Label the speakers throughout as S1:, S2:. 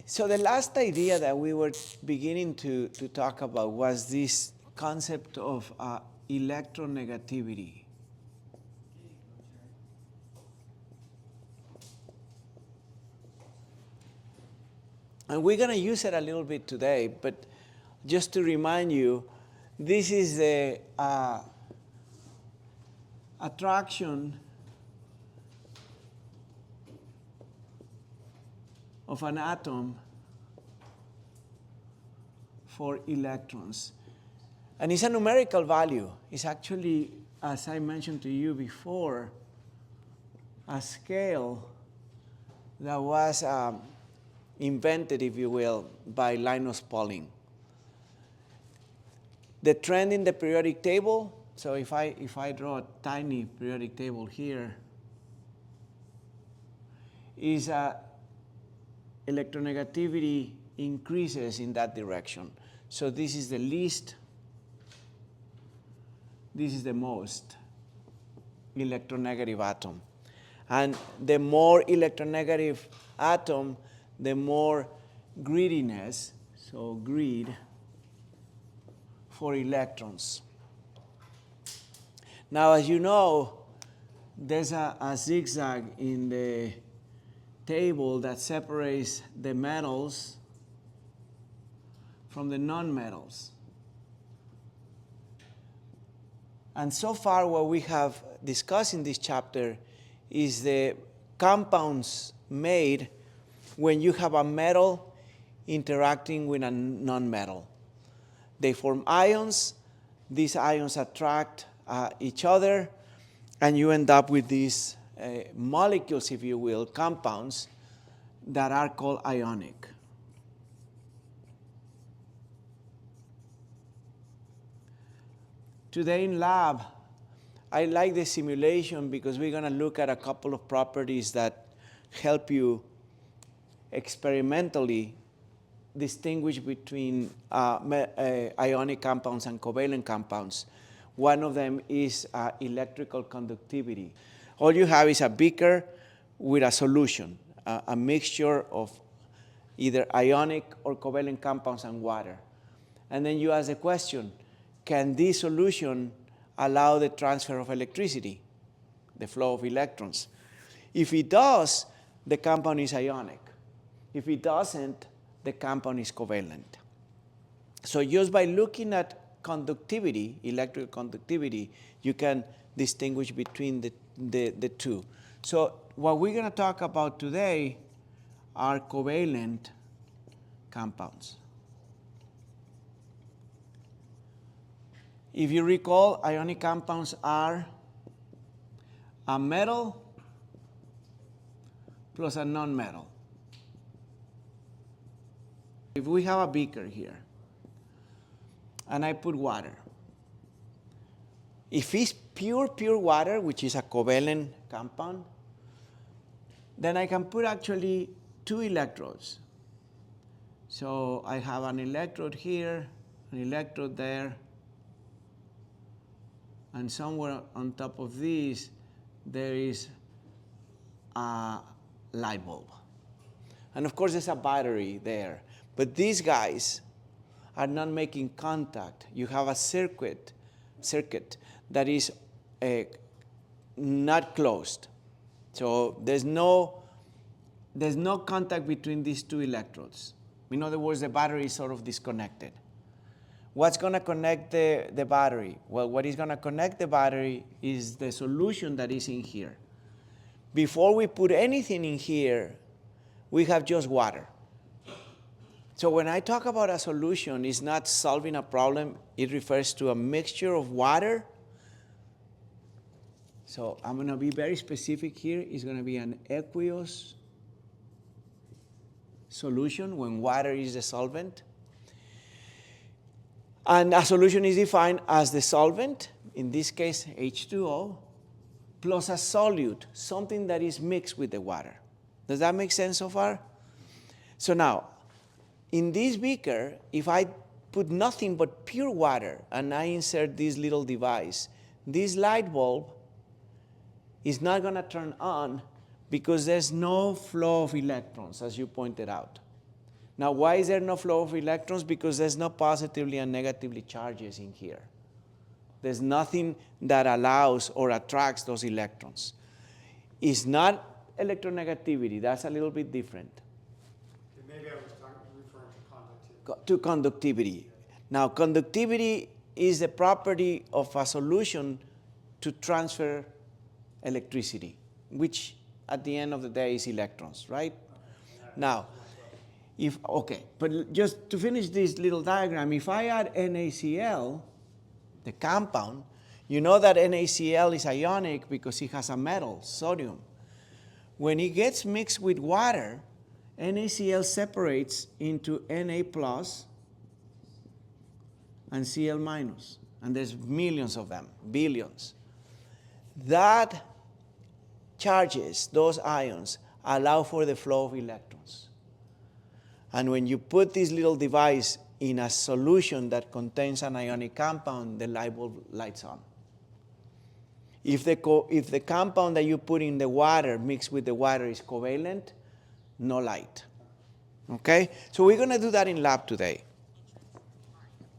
S1: So the last idea that we were beginning to talk about was this concept of electronegativity. And we're going to use it a little bit today, but just to remind you, this is the attraction of an atom for electrons. And it's a numerical value. It's actually, as I mentioned to you before, a scale that was invented, if you will, by Linus Pauling. The trend in the periodic table, so if I draw a tiny periodic table here, is electronegativity increases in that direction. So this is the least, this is the most electronegative atom. And the more electronegative atom, the more greediness, so greed for electrons. Now, as you know, there's a zigzag in the table that separates the metals from the non-metals. And so far what we have discussed in this chapter is the compounds made when you have a metal interacting with a non-metal. They form ions, these ions attract each other, and you end up with these molecules, if you will, compounds that are called ionic. Today in lab, I like the simulation because we're going to look at a couple of properties that help you experimentally distinguish between ionic compounds and covalent compounds. One of them is electrical conductivity. All you have is a beaker with a solution, a mixture of either ionic or covalent compounds and water. And then you ask the question, can this solution allow the transfer of electricity, the flow of electrons? If it does, the compound is ionic. If it doesn't, the compound is covalent. So just by looking at conductivity, electrical conductivity, you can distinguish between the two. So what we're going to talk about today are covalent compounds. If you recall, ionic compounds are a metal plus a non-metal. If we have a beaker here, and I put water, if it's pure water, which is a covalent compound, then I can put actually two electrodes. So I have an electrode here, an electrode there, and somewhere on top of this, there is a light bulb. And of course, there's a battery there. But these guys are not making contact. You have a circuit that is not closed. So there's no contact between these two electrodes. In other words, the battery is sort of disconnected. What's going to connect the battery? Well, what is going to connect the battery is the solution that is in here. Before we put anything in here, we have just water. So when I talk about a solution, it's not solving a problem. It refers to a mixture of water. So I'm going to be very specific here. It's going to be an aqueous solution when water is the solvent. And a solution is defined as the solvent, in this case H2O, plus a solute, something that is mixed with the water. Does that make sense so far? So now, in this beaker, if I put nothing but pure water and I insert this little device, this light bulb is not going to turn on because there's no flow of electrons, as you pointed out. Now, why is there no flow of electrons? Because there's no positively and negatively charges in here. There's nothing that allows or attracts those electrons. It's not electronegativity. That's a little bit different.
S2: Maybe I was referring to conductivity.
S1: To conductivity. Now, conductivity is the property of a solution to transfer electricity, which at the end of the day is electrons, right? Now, but just to finish this little diagram, if I add NaCl, the compound, you know that NaCl is ionic because it has a metal, sodium. When it gets mixed with water, NaCl separates into Na plus and Cl minus. And there's millions of them, billions. That charges, those ions, allow for the flow of electrons. And when you put this little device in a solution that contains an ionic compound, the light bulb lights on. If the compound that you put in the water mixed with the water is covalent, no light. Okay? So we're going to do that in lab today.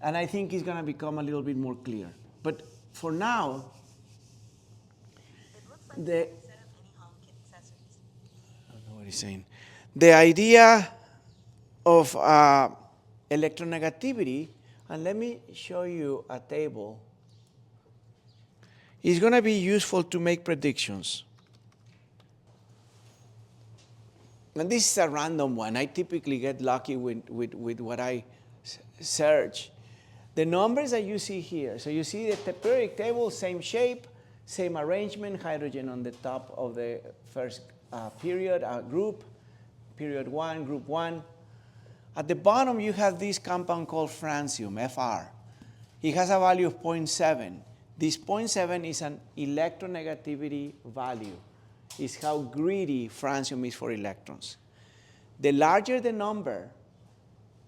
S1: And I think it's going to become a little bit more clear. But for now, I don't know what he's saying. The idea of electronegativity, and let me show you a table, is going to be useful to make predictions. And this is a random one. I typically get lucky with what I search. The numbers that you see here, so you see the periodic table, same shape, same arrangement, hydrogen on the top of the first period, group, period 1, group 1. At the bottom, you have this compound called francium, Fr. It has a value of 0.7. This 0.7 is an electronegativity value. It's how greedy francium is for electrons. The larger the number,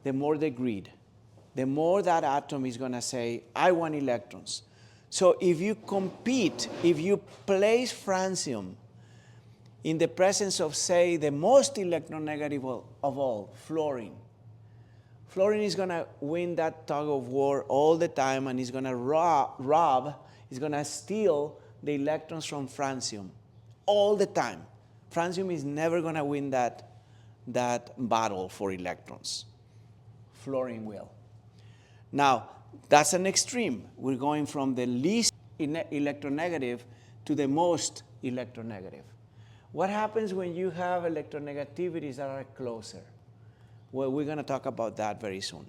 S1: the more the greed. The more that atom is going to say, I want electrons. So if you compete, if you place francium in the presence of, say, the most electronegative of all, fluorine, fluorine is going to win that tug of war all the time, and it's going to it's going to steal the electrons from francium all the time. Francium is never going to win that battle for electrons. Fluorine will. Now, that's an extreme. We're going from the least electronegative to the most electronegative. What happens when you have electronegativities that are closer? Well, we're going to talk about that very soon.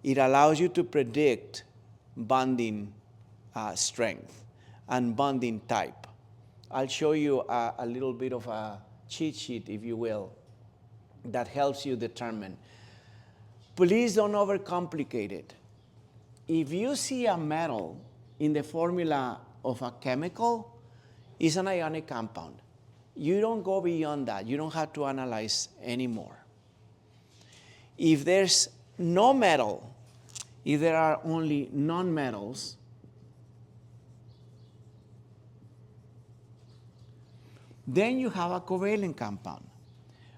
S1: It allows you to predict bonding strength and bonding type. I'll show you a little bit of a cheat sheet, if you will, that helps you determine. Please don't overcomplicate it. If you see a metal in the formula of a chemical, it's an ionic compound. You don't go beyond that. You don't have to analyze anymore. If there's no metal, if there are only nonmetals, then you have a covalent compound.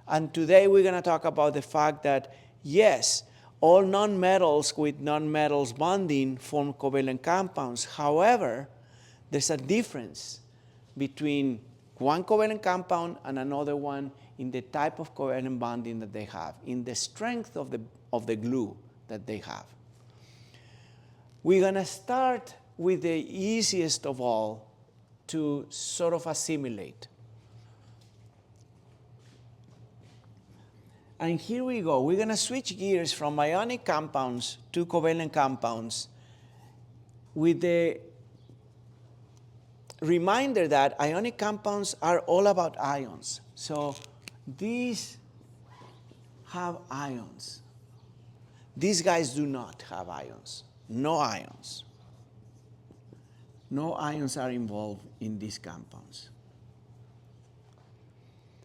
S1: And today we're going to talk about the fact that, yes, all nonmetals with nonmetals bonding form covalent compounds. However, there's a difference between one covalent compound and another one in the type of covalent bonding that they have, in the strength of the glue that they have. We're going to start with the easiest of all to sort of assimilate. And here we go. We're going to switch gears from ionic compounds to covalent compounds with the reminder that ionic compounds are all about ions. So these have ions. These guys do not have ions. No ions. No ions are involved in these compounds.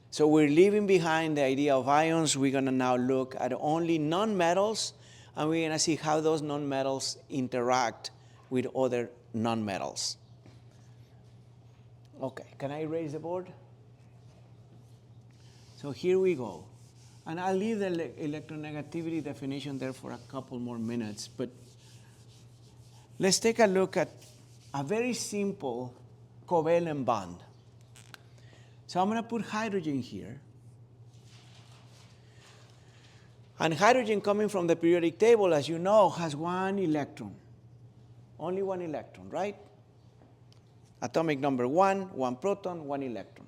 S1: So we're leaving behind the idea of ions. We're going to now look at only nonmetals, and we're going to see how those nonmetals interact with other nonmetals. Okay, can I erase the board? So here we go. And I'll leave the electronegativity definition there for a couple more minutes, but let's take a look at a very simple covalent bond. So I'm going to put hydrogen here. And hydrogen coming from the periodic table, as you know, has one electron. Only one electron, right? Atomic number 1, 1 proton, 1 electron.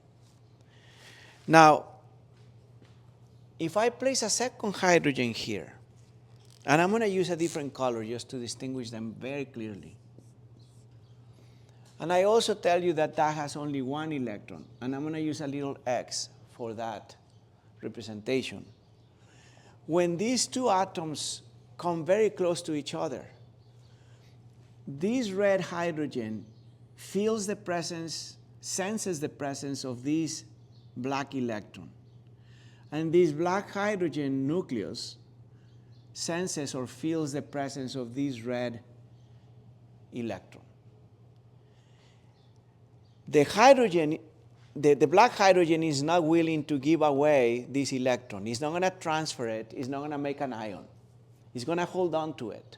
S1: Now, if I place a second hydrogen here, and I'm going to use a different color just to distinguish them very clearly. And I also tell you that that has only one electron, and I'm going to use a little X for that representation. When these two atoms come very close to each other, this red hydrogen feels the presence, senses the presence of this black electron. And this black hydrogen nucleus senses or feels the presence of this red electron. The black hydrogen is not willing to give away this electron. It's not going to transfer it. It's not going to make an ion. It's going to hold on to it.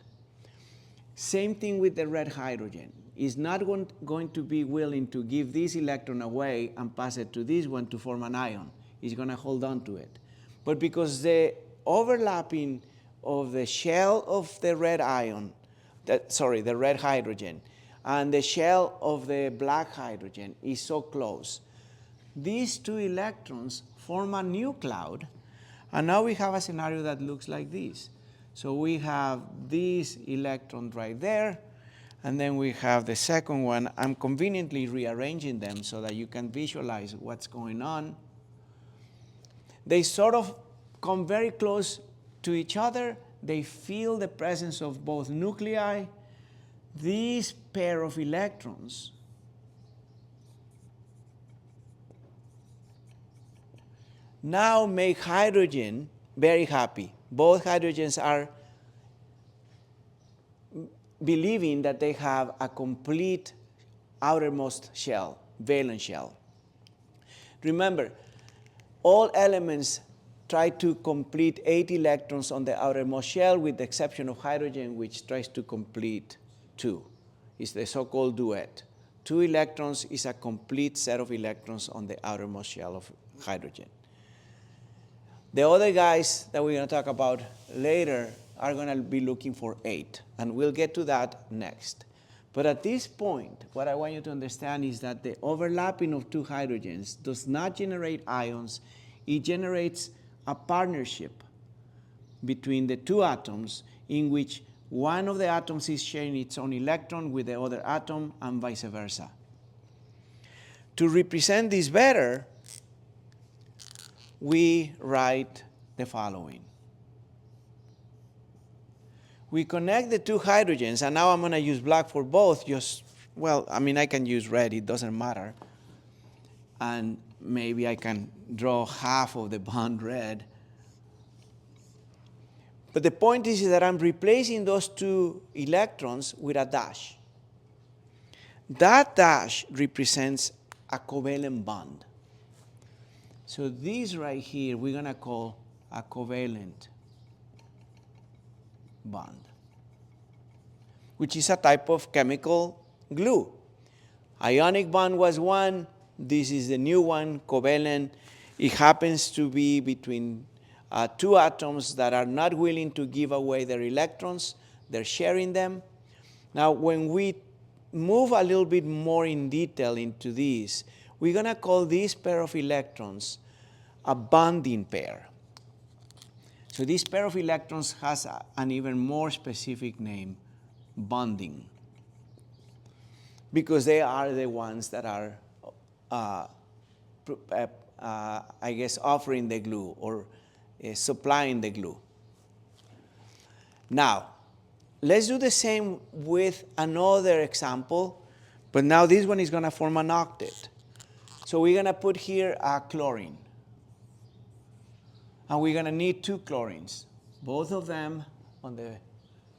S1: Same thing with the red hydrogen. It's not going to be willing to give this electron away and pass it to this one to form an ion. It's going to hold on to it. But because the overlapping of the shell of the red the red hydrogen, and the shell of the black hydrogen is so close, these two electrons form a new cloud, and now we have a scenario that looks like this. So we have this electron right there, and then we have the second one. I'm conveniently rearranging them so that you can visualize what's going on. They sort of come very close to each other. They feel the presence of both nuclei. This pair of electrons now make hydrogen very happy. Both hydrogens are believing that they have a complete outermost shell, valence shell. Remember, all elements try to complete 8 electrons on the outermost shell, with the exception of hydrogen, which tries to complete 2. It's the so-called duet. 2 electrons is a complete set of electrons on the outermost shell of hydrogen. The other guys that we're going to talk about later are going to be looking for 8, and we'll get to that next. But at this point, what I want you to understand is that the overlapping of 2 hydrogens does not generate ions. It generates a partnership between the 2 atoms in which one of the atoms is sharing its own electron with the other atom, and vice versa. To represent this better, we write the following. We connect the 2 hydrogens, and now I'm going to use black for both. I can use red, it doesn't matter. And maybe I can draw half of the bond red. But the point is that I'm replacing those 2 electrons with a dash. That dash represents a covalent bond. So this right here, we're going to call a covalent bond, which is a type of chemical glue. Ionic bond was one. This is the new one, covalent. It happens to be between 2 atoms that are not willing to give away their electrons. They're sharing them. Now, when we move a little bit more in detail into this, we're going to call this pair of electrons a bonding pair. So this pair of electrons has an even more specific name, bonding, because they are the ones that are, offering the glue or supplying the glue. Now, let's do the same with another example, but now this one is going to form an octet. So we're going to put here a chlorine. And we're going to need 2 chlorines, both of them on the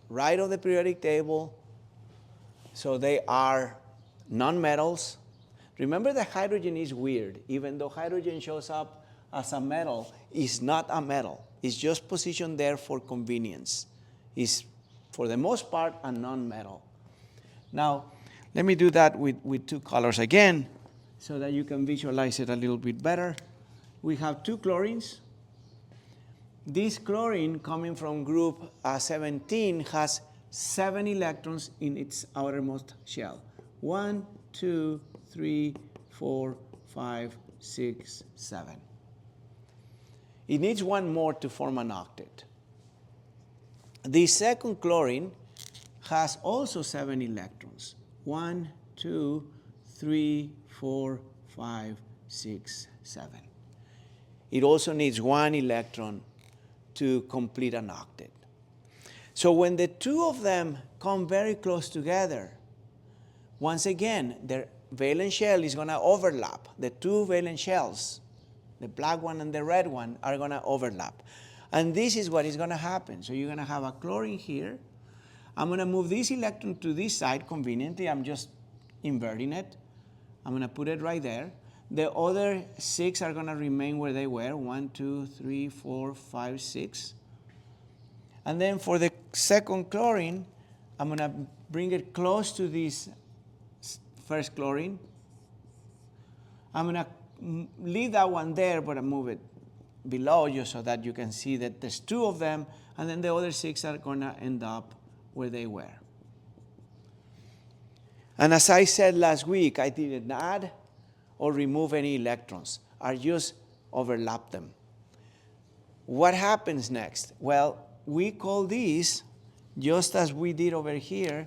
S1: right of the periodic table. So they are nonmetals. Remember that hydrogen is weird. Even though hydrogen shows up as a metal is not a metal. It's just positioned there for convenience. It's, for the most part, a non-metal. Now, let me do that with two colors again so that you can visualize it a little bit better. We have two chlorines. This chlorine coming from group 17 has 7 electrons in its outermost shell. 1, 2, 3, 4, 5, 6, 7. It needs one more to form an octet. The second chlorine has also 7 electrons. 1, 2, 3, 4, 5, 6, 7. It also needs 1 electron to complete an octet. So when the two of them come very close together, once again, their valence shell is going to overlap. The two valence shells, the black one and the red one, are going to overlap. And this is what is going to happen. So you're going to have a chlorine here. I'm going to move this electron to this side conveniently. I'm just inverting it. I'm going to put it right there. The other 6 are going to remain where they were. 1, 2, 3, 4, 5, 6. And then for the second chlorine, I'm going to bring it close to this first chlorine. I'm going to leave that one there, but I move it below you so that you can see that there's 2 of them, and then the other 6 are going to end up where they were. And as I said last week, I didn't add or remove any electrons. I just overlap them. What happens next? Well, we call these, just as we did over here,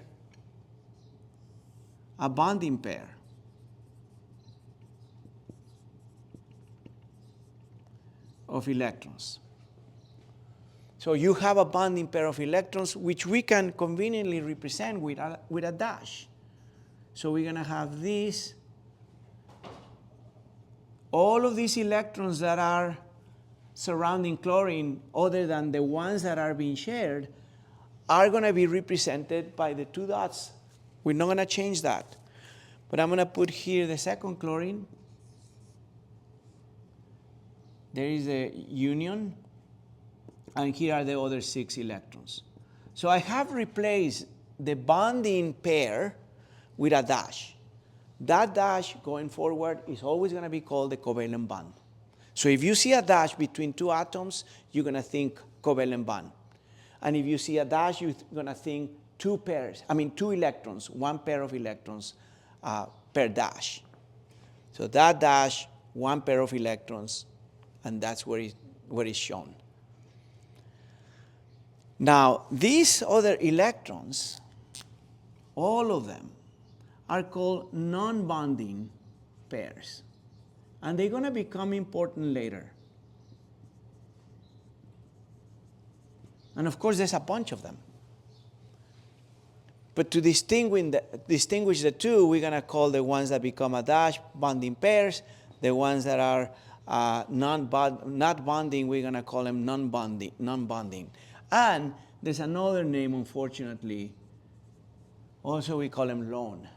S1: a bonding pair. Of electrons. So you have a bonding pair of electrons, which we can conveniently represent with a dash. So we're going to have these, all of these electrons that are surrounding chlorine, other than the ones that are being shared, are going to be represented by the 2 dots. We're not going to change that. But I'm going to put here the second chlorine. There is a union, and here are the other 6 electrons. So I have replaced the bonding pair with a dash. That dash, going forward, is always going to be called the covalent bond. So if you see a dash between 2 atoms, you're going to think covalent bond. And if you see a dash, you're going to think 2 electrons, 1 pair of electrons per dash. So that dash, 1 pair of electrons, and that's where it's shown. Now, these other electrons, all of them, are called non-bonding pairs. And they're going to become important later. And of course, there's a bunch of them. But to distinguish the two, we're going to call the ones that become a dash bonding pairs. The ones that are not bonding, we're going to call them non-bonding. And there's another name, unfortunately. Also, we call them lone,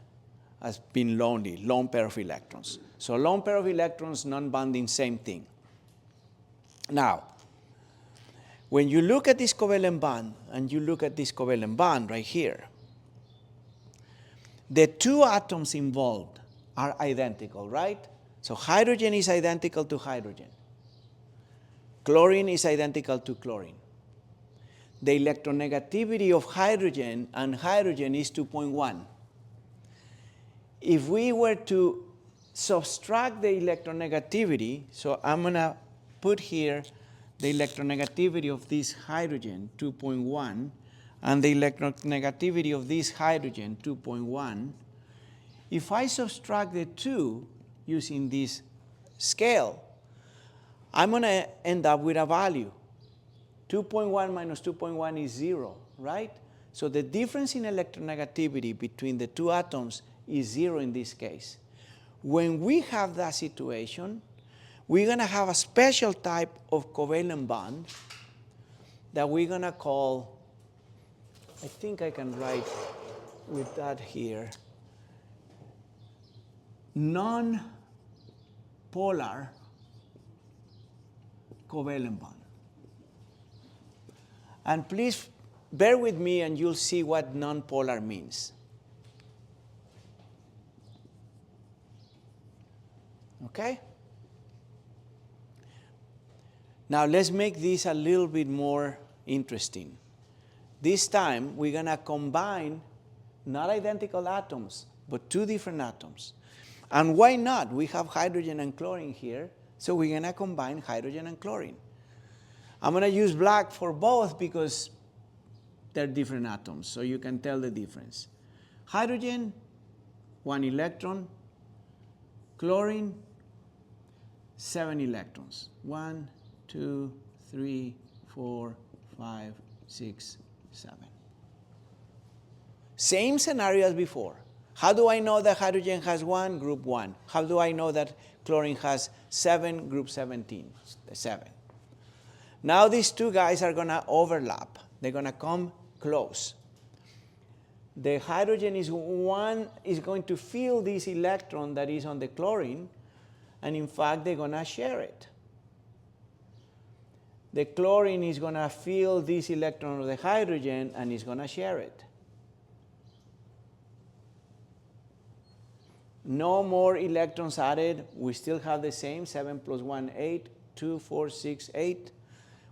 S1: as being lonely, lone pair of electrons. So lone pair of electrons, non-bonding, same thing. Now, when you look at this covalent bond, and you look at this covalent bond right here, the 2 atoms involved are identical, right? So hydrogen is identical to hydrogen. Chlorine is identical to chlorine. The electronegativity of hydrogen and hydrogen is 2.1. If we were to subtract the electronegativity, so I'm going to put here the electronegativity of this hydrogen, 2.1, and the electronegativity of this hydrogen, 2.1. If I subtract the 2 using this scale, I'm going to end up with a value. 2.1 minus 2.1 is 0, right? So the difference in electronegativity between the 2 atoms is 0 in this case. When we have that situation, we're going to have a special type of covalent bond that we're going to call, I think I can write with that here, non-polar covalent bond. And please bear with me and you'll see what nonpolar means. Okay? Now let's make this a little bit more interesting. This time we're going to combine not identical atoms, but two different atoms. And why not? We have hydrogen and chlorine here, so we're going to combine hydrogen and chlorine. I'm going to use black for both because they're different atoms, so you can tell the difference. Hydrogen, 1 electron. Chlorine, 7 electrons. 1, 2, 3, 4, 5, 6, 7. Same scenario as before. How do I know that hydrogen has 1, group 1? How do I know that chlorine has 7, group 17, 7? Now these two guys are going to overlap. They're going to come close. The hydrogen is going to feel this electron that is on the chlorine, and in fact they're going to share it. The chlorine is going to feel this electron of the hydrogen and is going to share it. No more electrons added. We still have the same 7 plus 1, 8, 2, 4, 6, 8.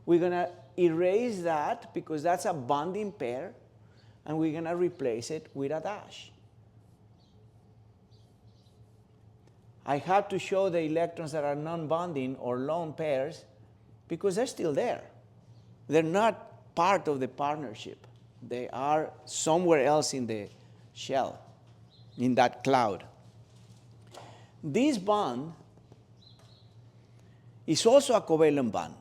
S1: We're going to erase that because that's a bonding pair, and we're going to replace it with a dash. I have to show the electrons that are non-bonding or lone pairs because they're still there. They're not part of the partnership. They are somewhere else in the shell, in that cloud. This bond is also a covalent bond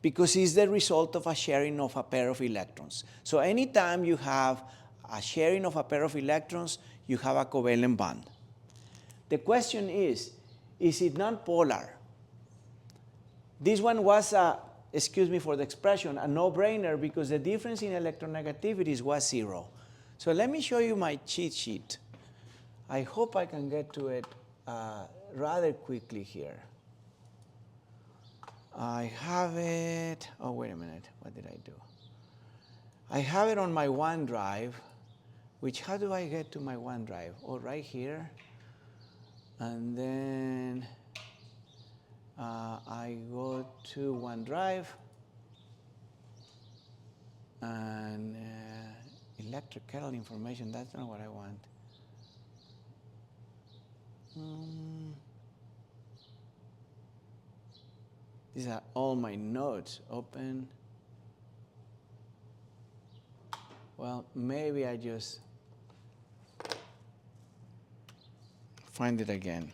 S1: because it's the result of a sharing of a pair of electrons. So anytime you have a sharing of a pair of electrons, you have a covalent bond. The question is it nonpolar? This one was, excuse me for the expression, a no-brainer because the difference in electronegativities was 0. So let me show you my cheat sheet. I hope I can get to it rather quickly here. I have it, oh wait a minute, what did I do? I have it on my OneDrive, which how do I get to my OneDrive? Oh, right here. And then I go to OneDrive and electrical information, that's not what I want. These are all my notes. Open. Well, maybe I just find it again.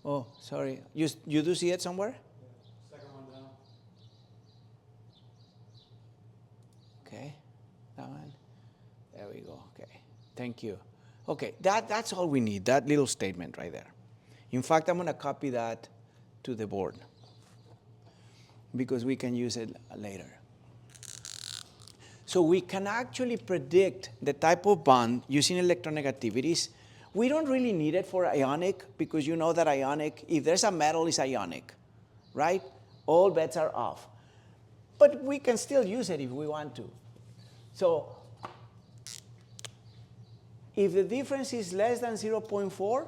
S1: Oh, sorry. You do see it somewhere?
S2: Yeah. Second one down.
S1: Okay, that one. There we go. Okay, thank you. Okay, that's all we need, that little statement right there. In fact, I'm going to copy that to the board because we can use it later. So we can actually predict the type of bond using electronegativities. We don't really need it for ionic because you know that ionic, if there's a metal, it's ionic, right? All bets are off. But we can still use it if we want to. So if the difference is less than 0.4,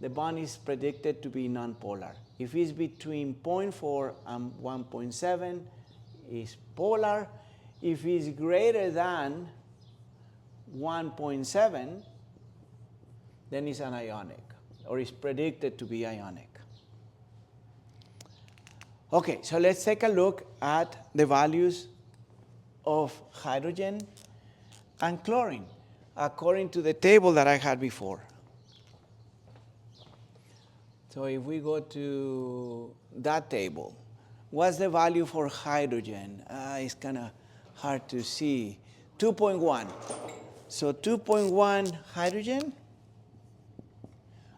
S1: the bond is predicted to be nonpolar. If it's between 0.4 and 1.7, it's polar. If it's greater than 1.7, then it's an ionic, or it's predicted to be ionic. Okay, so let's take a look at the values of hydrogen and chlorine according to the table that I had before. So if we go to that table, what's the value for hydrogen? It's kind of hard to see. 2.1. So 2.1 hydrogen.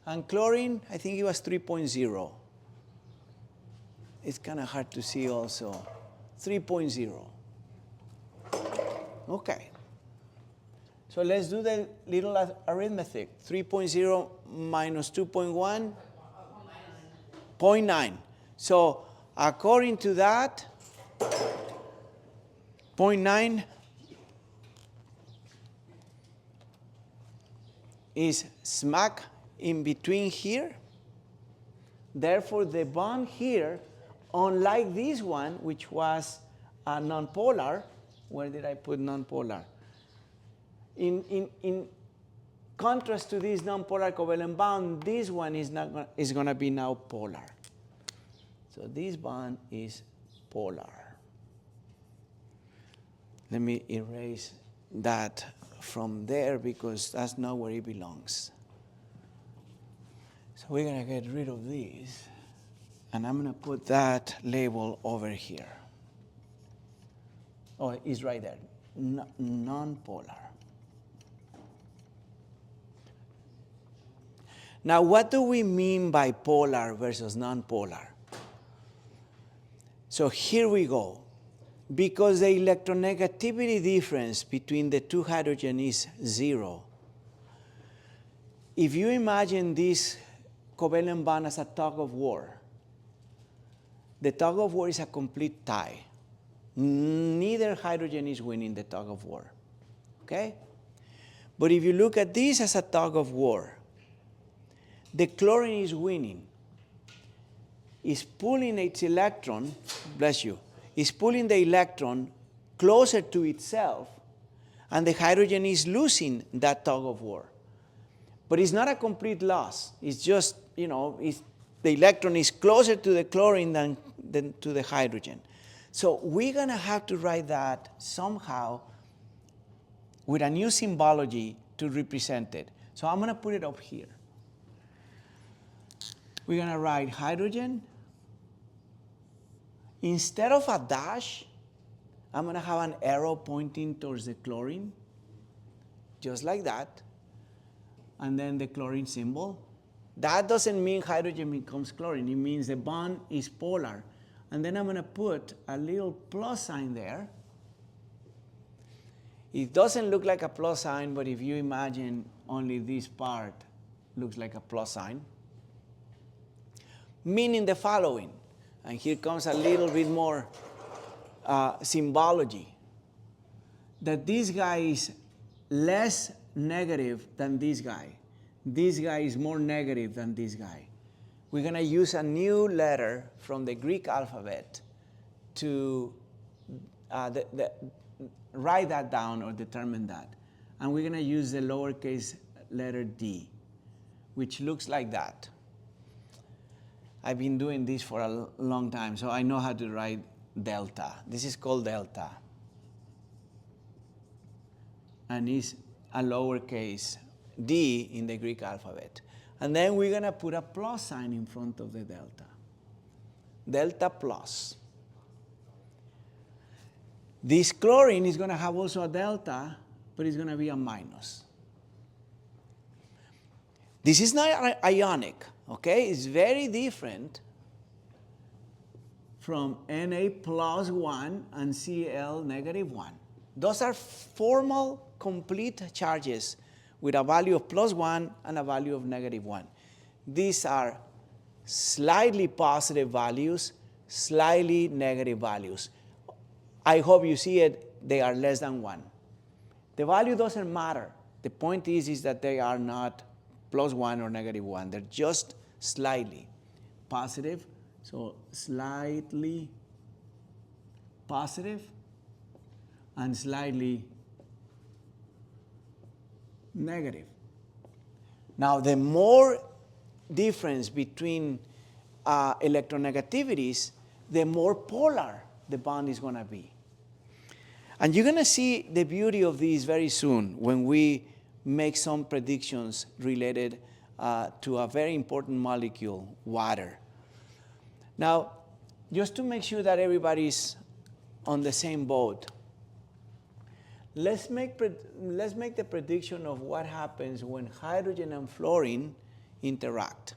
S1: And chlorine, I think it was 3.0. It's kind of hard to see also. 3.0. Okay. So let's do the little arithmetic. 3.0 minus 2.1, 0.9. So according to that, 0.9 is smack in between here. Therefore, the bond here, unlike this one, which was a nonpolar, where did I put nonpolar? In contrast to this nonpolar covalent bond, this one is going to be now polar. So this bond is polar. Let me erase that from there because that's not where it belongs. So we're going to get rid of this, and I'm going to put that label over here. Oh, it's right there, nonpolar. Now, what do we mean by polar versus nonpolar? So here we go. Because the electronegativity difference between the two hydrogens is 0, if you imagine this covalent bond as a tug of war, the tug of war is a complete tie. Neither hydrogen is winning the tug of war. Okay? But if you look at this as a tug of war, the chlorine is winning. It's pulling its electron, bless you, is pulling the electron closer to itself, and the hydrogen is losing that tug of war. But it's not a complete loss. It's just, the electron is closer to the chlorine than to the hydrogen. So we're going to have to write that somehow with a new symbology to represent it. So I'm going to put it up here. We're going to write hydrogen. Instead of a dash, I'm going to have an arrow pointing towards the chlorine, just like that, and then the chlorine symbol. That doesn't mean hydrogen becomes chlorine. It means the bond is polar. And then I'm going to put a little plus sign there. It doesn't look like a plus sign, but if you imagine only this part looks like a plus sign, meaning the following. And here comes a little bit more symbology. That this guy is less negative than this guy. This guy is more negative than this guy. We're going to use a new letter from the Greek alphabet to write that down or determine that. And we're going to use the lowercase letter d, which looks like that. I've been doing this for a long time, so I know how to write delta. This is called delta. And it's a lowercase d in the Greek alphabet. And then we're going to put a plus sign in front of the delta. Delta plus. This chlorine is going to have also a delta, but it's going to be a minus. This is not ionic, okay? It's very different from Na plus 1 and Cl negative 1. Those are formal, complete charges with a value of plus 1 and a value of negative 1. These are slightly positive values, slightly negative values. I hope you see it, they are less than 1. The value doesn't matter. The point is that they are not plus 1 or negative 1. They're just slightly positive. So slightly positive and slightly negative. Now, the more difference between electronegativities, the more polar the bond is going to be. And you're going to see the beauty of this very soon when we make some predictions related to a very important molecule, water. Now, just to make sure that everybody's on the same boat, let's make the prediction of what happens when hydrogen and fluorine interact.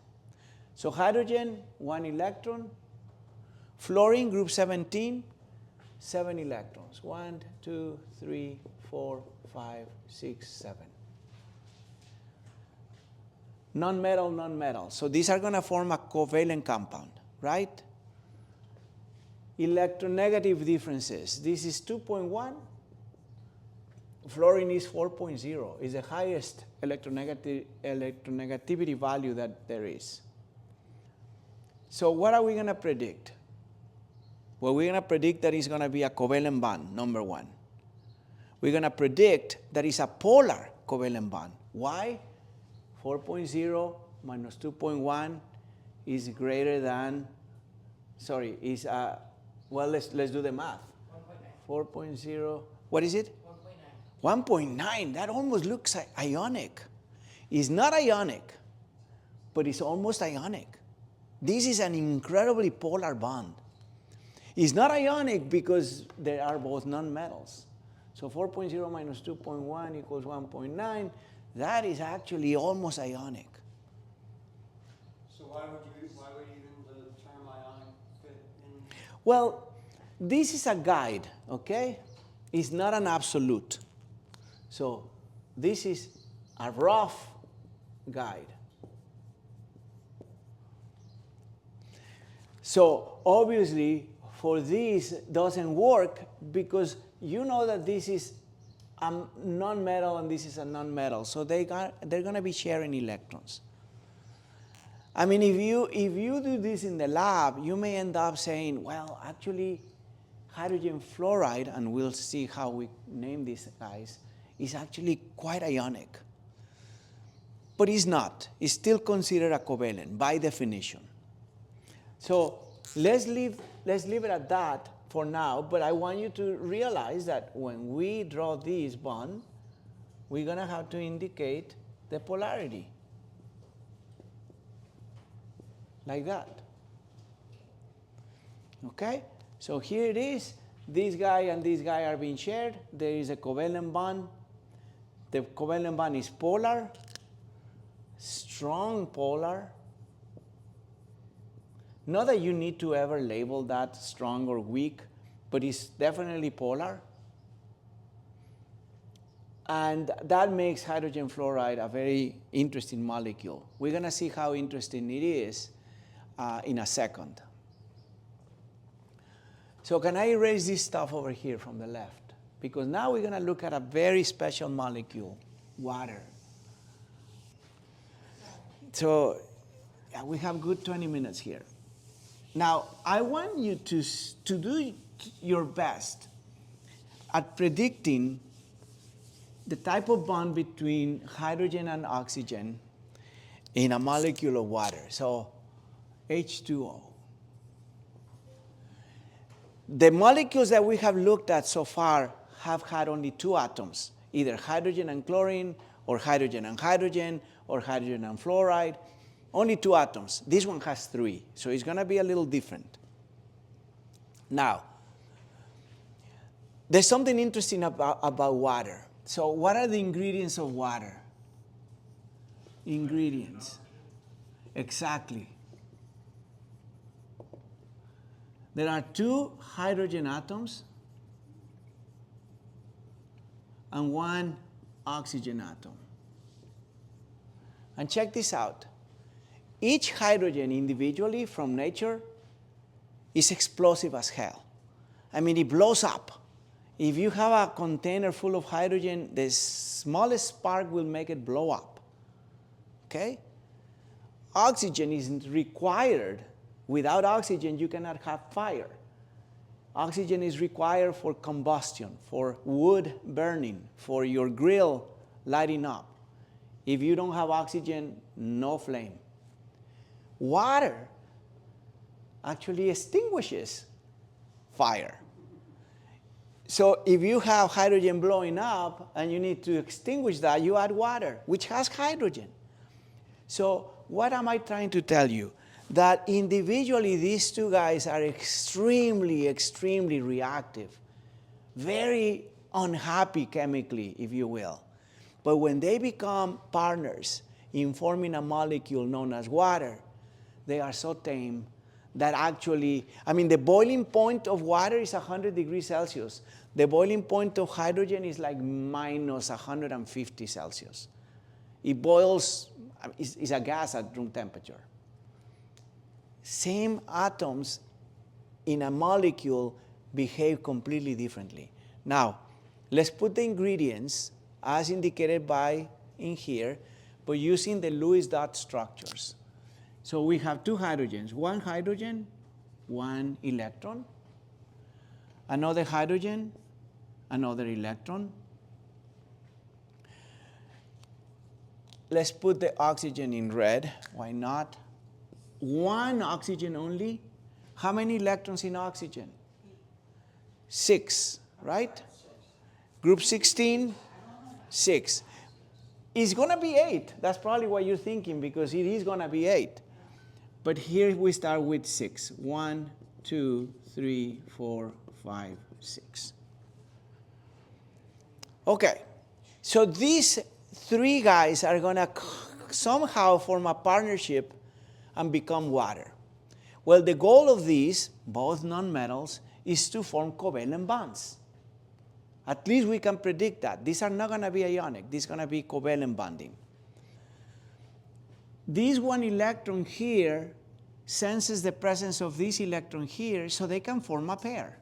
S1: So hydrogen, 1 electron, fluorine, group 17, 7 electrons. 1, 2, 3, 4, 5, 6, 7. Non-metal, non-metal. So these are going to form a covalent compound, right? Electronegative differences. This is 2.1. Fluorine is 4.0. It's the highest electronegativity value that there is. So what are we going to predict? Well, we're going to predict that it's going to be a covalent bond, number one. We're going to predict that it's a polar covalent bond. Why? 4.0 minus 2.1 is greater than, well, let's do the math. 4.0, what is it? 1.9. That almost looks ionic. It's not ionic, but it's almost ionic. This is an incredibly polar bond. It's not ionic because they are both nonmetals. So 4.0 minus 2.1 equals 1.9. That is actually almost ionic.
S2: So why would even the term ionic fit in?
S1: Well, this is a guide, okay? It's not an absolute. So this is a rough guide. So obviously, for this doesn't work because you know that this is a non-metal and this is a non-metal. So they're going to be sharing electrons. I mean, if you do this in the lab, you may end up saying, well, actually, hydrogen fluoride, and we'll see how we name these guys, is actually quite ionic. But it's not. It's still considered a covalent by definition. So let's leave it at that for now, but I want you to realize that when we draw this bond, we're going to have to indicate the polarity. Like that. Okay? So here it is. This guy and this guy are being shared. There is a covalent bond. The covalent bond is polar, strong polar. Not that you need to ever label that strong or weak, but it's definitely polar. And that makes hydrogen fluoride a very interesting molecule. We're going to see how interesting it is in a second. So can I erase this stuff over here from the left? Because now we're going to look at a very special molecule, water. So yeah, we have good 20 minutes here. Now, I want you to do your best at predicting the type of bond between hydrogen and oxygen in a molecule of water. So H2O. The molecules that we have looked at so far have had only 2 atoms, either hydrogen and chlorine, or hydrogen and hydrogen, or hydrogen and fluoride. Only 2 atoms. This one has 3, so it's going to be a little different. Now, there's something interesting about water. So what are the ingredients of water? Ingredients. Exactly. There are 2 hydrogen atoms and 1 oxygen atom. And check this out. Each hydrogen individually from nature is explosive as hell. I mean, it blows up. If you have a container full of hydrogen, the smallest spark will make it blow up. Okay? Oxygen isn't required. Without oxygen, you cannot have fire. Oxygen is required for combustion, for wood burning, for your grill lighting up. If you don't have oxygen, no flame. Water actually extinguishes fire. So if you have hydrogen blowing up and you need to extinguish that, you add water, which has hydrogen. So what am I trying to tell you? That individually these 2 guys are extremely, extremely reactive, very unhappy chemically, if you will. But when they become partners in forming a molecule known as water, they are so tame that actually, I mean, the boiling point of water is 100 degrees Celsius. The boiling point of hydrogen is like minus 150 Celsius. It boils, it's a gas at room temperature. Same atoms in a molecule behave completely differently. Now, let's put the ingredients as indicated by in here, but using the Lewis dot structures. So we have two hydrogens, one hydrogen, one electron, another hydrogen, another electron. Let's put the oxygen in red, why not? One oxygen only. How many electrons in oxygen? 6, right? Group 16, 6. It's going to be 8. That's probably what you're thinking, because it is going to be 8. But here we start with 6. 1, 2, 3, 4, 5, 6. Okay. So these 3 guys are going to somehow form a partnership and become water. Well, the goal of these, both nonmetals, is to form covalent bonds. At least we can predict that. These are not going to be ionic. These are going to be covalent bonding. This one electron here senses the presence of this electron here, so they can form a pair.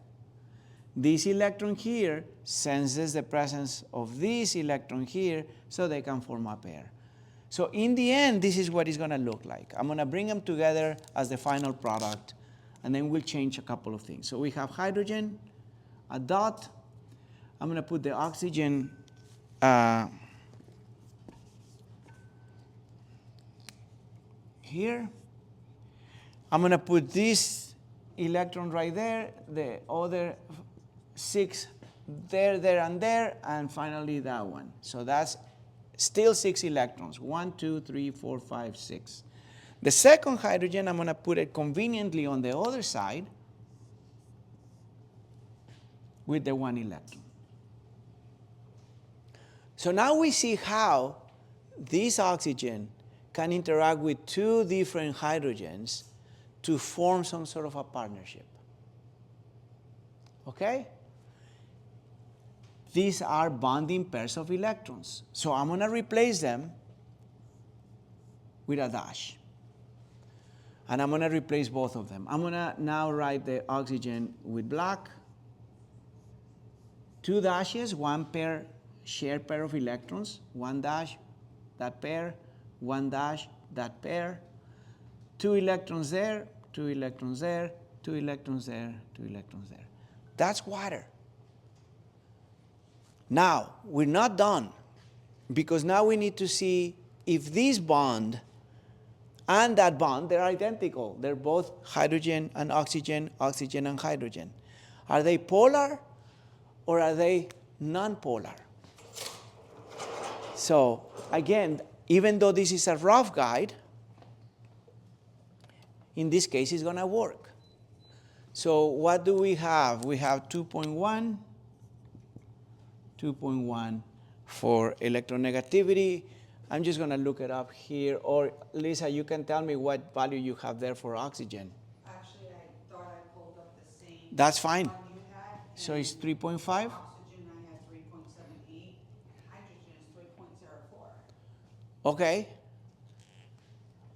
S1: This electron here senses the presence of this electron here, so they can form a pair. So in the end, this is what it's going to look like. I'm going to bring them together as the final product, and then we'll change a couple of things. So we have hydrogen, a dot. I'm going to put the oxygen here. I'm going to put this electron right there, the other 6 there, there, and there, and finally that one. So that's still 6 electrons. 1, 2, 3, 4, 5, 6. The second hydrogen, I'm going to put it conveniently on the other side with the 1 electron. So now we see how this oxygen can interact with 2 different hydrogens to form some sort of a partnership. Okay? These are bonding pairs of electrons. So I'm going to replace them with a dash. And I'm going to replace both of them. I'm going to now write the oxygen with black. 2 dashes, 1 pair, shared pair of electrons. 1 dash, that pair. 1 dash, that pair. 2 electrons there, 2 electrons there, 2 electrons there, 2 electrons there. That's water. Now, we're not done, because now we need to see if this bond and that bond, they're identical. They're both hydrogen and oxygen, oxygen and hydrogen. Are they polar or are they non-polar? So, again, even though this is a rough guide, in this case it's going to work. So what do we have? We have 2.1 for electronegativity. I'm just going to look it up here. Or Lisa, you can tell me what value you have there for oxygen.
S3: Actually, I thought I pulled up the same.
S1: That's fine.
S3: One you had.
S1: So it's 3.5?
S3: Oxygen, I had 3.78. Hydrogen is 3.04.
S1: Okay.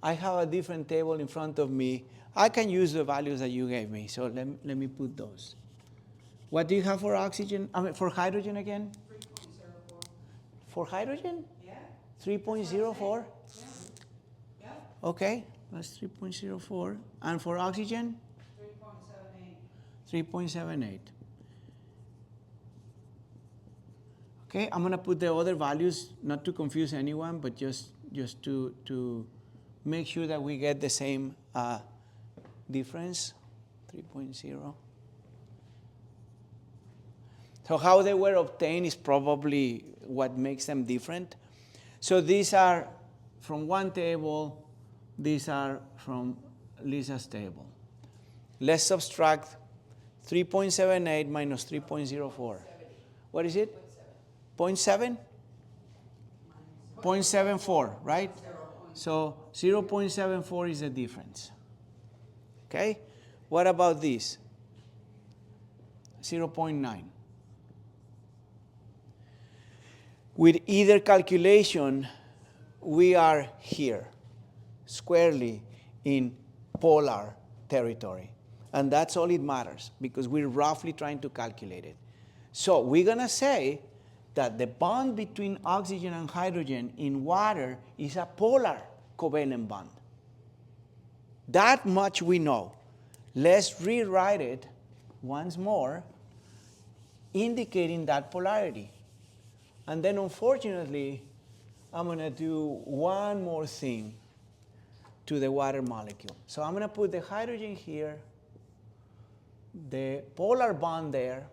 S1: I have a different table in front of me. I can use the values that you gave me. So let me put those. What do you have for oxygen? I mean, for hydrogen again?
S3: 3.04.
S1: For hydrogen?
S3: Yeah.
S1: 3.04?
S3: Yeah.
S1: Okay, that's 3.04. And for oxygen?
S3: 3.78.
S1: 3.78. Okay, I'm going to put the other values, not to confuse anyone, but just to make sure that we get the same difference, 3.0. So how they were obtained is probably what makes them different. So these are from one table, these are from Lisa's table. Let's subtract 3.78 minus 3.04. What is it? 0.7? 0.74, right? So 0.74 is the difference. Okay? What about this? 0.9. With either calculation, we are here, squarely in polar territory. And that's all it matters, because we're roughly trying to calculate it. So we're going to say that the bond between oxygen and hydrogen in water is a polar covalent bond. That much we know. Let's rewrite it once more, indicating that polarity. And then, unfortunately, I'm going to do one more thing to the water molecule. So I'm going to put the hydrogen here, the polar bond there.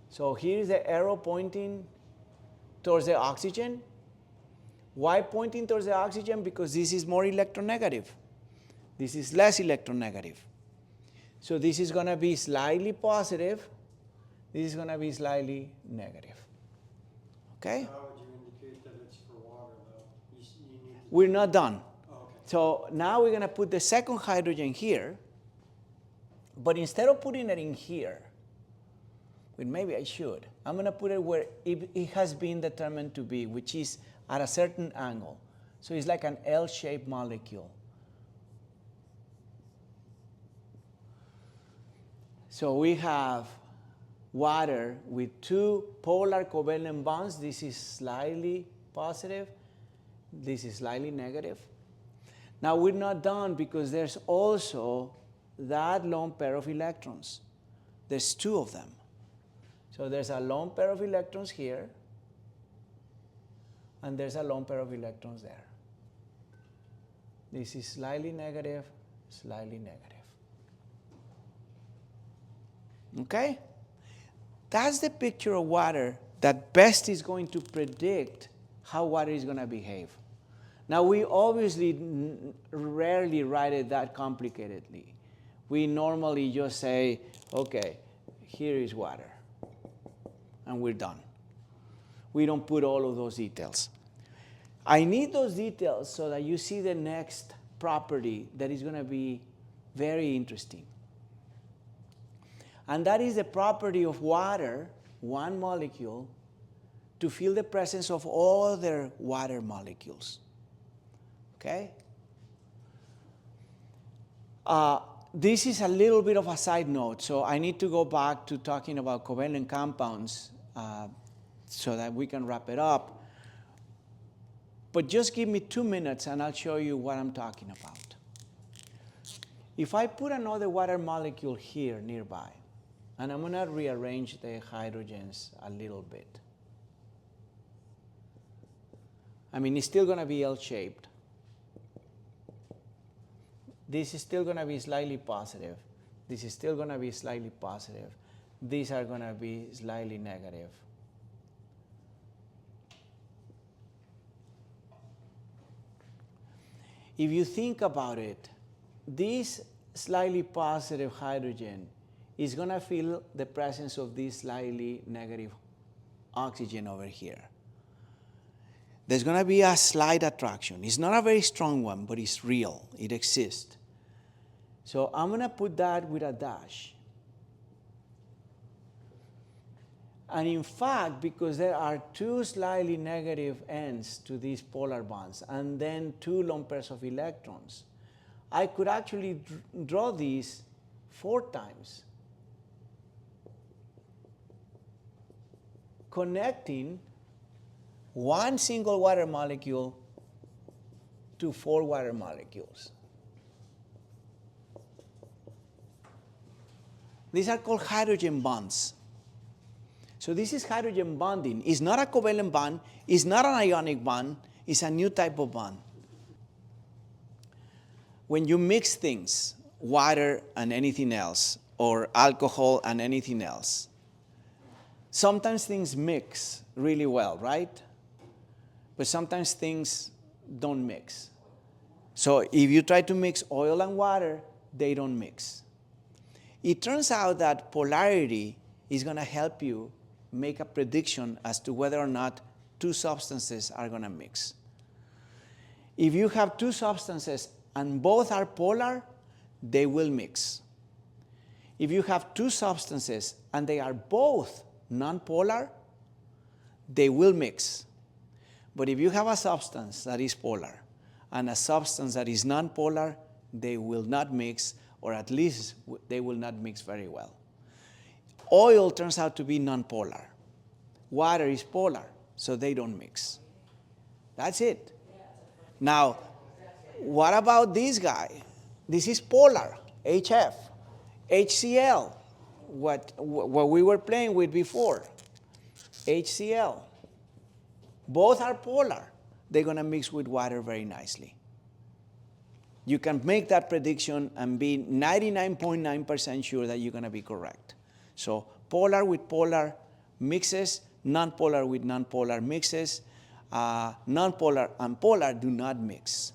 S1: So here's the arrow pointing towards the oxygen. Why pointing towards the oxygen? Because this is more electronegative. This is less electronegative. So this is going to be slightly positive. This is going to be slightly negative. Okay?
S2: How would you indicate that it's for water, though? You need to...
S1: We're not done.
S2: Oh, okay.
S1: So now we're going to put the second hydrogen here. But instead of putting it in here, well, maybe I should. I'm going to put it where it has been determined to be, which is at a certain angle. So it's like an L-shaped molecule. So we have water with two polar covalent bonds. This is slightly positive. This is slightly negative. Now we're not done, because there's also that lone pair of electrons. There's two of them. So there's a lone pair of electrons here, and there's a lone pair of electrons there. This is slightly negative, slightly negative. Okay? That's the picture of water that best is going to predict how water is going to behave. Now, we obviously rarely write it that complicatedly. We normally just say, okay, here is water, and we're done. We don't put all of those details. I need those details so that you see the next property that is going to be very interesting. And that is the property of water, one molecule, to feel the presence of other water molecules. Okay? This is a little bit of a side note, so I need to go back to talking about covalent compounds so that we can wrap it up. But just give me 2 minutes and I'll show you what I'm talking about. If I put another water molecule here nearby, and I'm going to rearrange the hydrogens a little bit. I mean, it's still going to be L-shaped. This is still going to be slightly positive. This is still going to be slightly positive. These are going to be slightly negative. If you think about it, this slightly positive hydrogen is going to feel the presence of this slightly negative oxygen over here. There's going to be a slight attraction. It's not a very strong one, but it's real. It exists. So I'm going to put that with a dash. And in fact, because there are two slightly negative ends to these polar bonds, and then two lone pairs of electrons, I could actually draw these 4 times, connecting one single water molecule to 4 water molecules. These are called hydrogen bonds. So this is hydrogen bonding. It's not a covalent bond. It's not an ionic bond. It's a new type of bond. When you mix things, water and anything else, or alcohol and anything else, sometimes things mix really well, right? But sometimes things don't mix. So if you try to mix oil and water, they don't mix. It turns out that polarity is going to help you make a prediction as to whether or not 2 substances are going to mix. If you have 2 substances and both are polar, they will mix. If you have two substances and they are both nonpolar, they will mix. But if you have a substance that is polar and a substance that is nonpolar, they will not mix, or at least they will not mix very well. Oil turns out to be nonpolar. Water is polar, so they don't mix. That's it. Now, what about this guy? This is polar, HF. HCl, what we were playing with before, HCl. Both are polar. They're going to mix with water very nicely. You can make that prediction and be 99.9% sure that you're going to be correct. So polar with polar mixes, nonpolar with nonpolar mixes, nonpolar and polar do not mix.